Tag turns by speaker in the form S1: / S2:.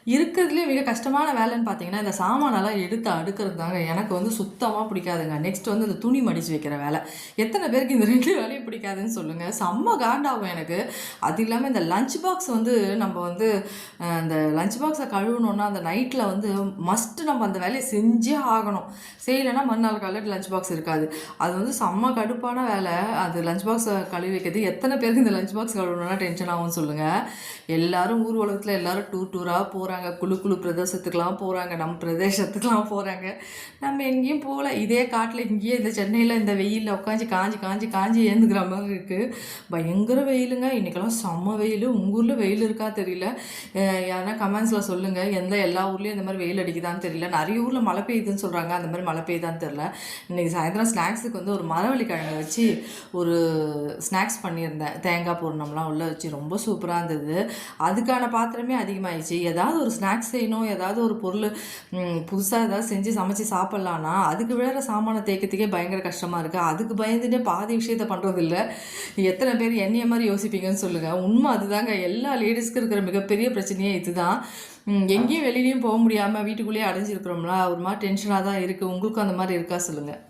S1: இருக்கிறதுலே மிக கஷ்டமான வேலைன்னு பார்த்தீங்கன்னா, இந்த சாமானெல்லாம் எடுத்து அடுக்கிறது தாங்க. எனக்கு வந்து சுத்தமா பிடிக்காதுங்க. நெக்ஸ்ட் வந்து இந்த துணி மடிச்சு வைக்கிற வேலை. எத்தனை பேருக்கு இந்த 2 வேலையும் பிடிக்காதுன்னு சொல்லுங்க. செம்ம காண்டாகும் எனக்கு. அது இல்லாம இந்த லஞ்ச் பாக்ஸ் வந்து நம்ம வந்து அந்த லஞ்ச் பாக்ஸை கழுவணும்னா, அந்த நைட்டில் வந்து மஸ்ட்டு நம்ம அந்த வேலையை செஞ்சே ஆகணும். செய்யலைன்னா மறுநாள் காலையில் லஞ்ச் பாக்ஸ் இருக்காது. அது வந்து செம்ம கடுப்பான வேலை. அது லஞ்ச் பாக்ஸை கழுவி வைக்கிறது. எத்தனை பேருக்கு இந்த லஞ்ச் பாக்ஸ் கழுவணும்னா டென்ஷன் ஆகும்னு சொல்லுங்கள். எல்லாரும் ஊர் உலகத்தில் எல்லாரும் டூராக போகிறாங்க. குழு பிரதேசத்துக்கெலாம் போகிறாங்க. நம்ம பிரதேசத்துக்கெலாம் போகிறாங்க. நம்ம எங்கேயும் போகல. இதே காட்டில் இங்கேயே இந்த சென்னையில் இந்த வெயிலில் உட்காந்து காஞ்சி ஏந்துக்கிற மாதிரி இருக்குது. பயங்கர வெயிலுங்க. இன்றைக்கெல்லாம் செம்ம வெயில். உங்கள் ஊரில் வெயில் இருக்கா தெரியல. யாருன்னா கமெண்ட்ஸில் சொல்லுங்கள். எல்லா ஊர்லேயும் இந்த மாதிரி வெயில் அடிக்குதான்னு தெரியல. நிறைய ஊரில் மழை பெய்யுதுன்னு சொல்கிறாங்க. அந்த மாதிரி மழை பெய்யுதான்னு தெரியல. இன்றைக்கி சாயந்தரம் ஸ்நாக்ஸுக்கு வந்து ஒரு மரவள்ளி கிழங்கு வச்சு ஒரு ஸ்நாக்ஸ் பண்ணியிருந்தேன். தேங்காய் பூர்ணம்லாம் உள்ளே வச்சு ரொம்ப சூப்பராக இருந்தது. அதுக்கான பாத்திரமே அதிகமாகிடுச்சு. ஏதாவது ஒரு ஸ்நாக்ஸ் செய்யணும், ஏதாவது ஒரு பொருள் புதுசாக ஏதாவது செஞ்சு சமைச்சு சாப்பிட்லான்னா அதுக்கு விழுற சாமானை தேய்க்கிறதுக்கே பயங்கர கஷ்டமாக இருக்குது. அதுக்கு பயந்துட்டே பாதி விஷயத்த பண்ணுறதில்ல. எத்தனை பேர் என்னைய மாதிரி யோசிப்பீங்கன்னு சொல்லுங்கள். உண்மை அதுதாங்க. எல்லா லேடிஸ்க்கு இருக்கிற மிகப்பெரிய பிரச்சனையே இதுதான். எங்கேயும் வெளியிலையும் போக முடியாமல் வீட்டுக்குள்ளேயே அடைஞ்சிருக்கிறோம்ல, ஒரு மாதிரி டென்ஷனாக தான் இருக்குது. உங்களுக்கும் அந்த மாதிரி இருக்கா சொல்லுங்கள்.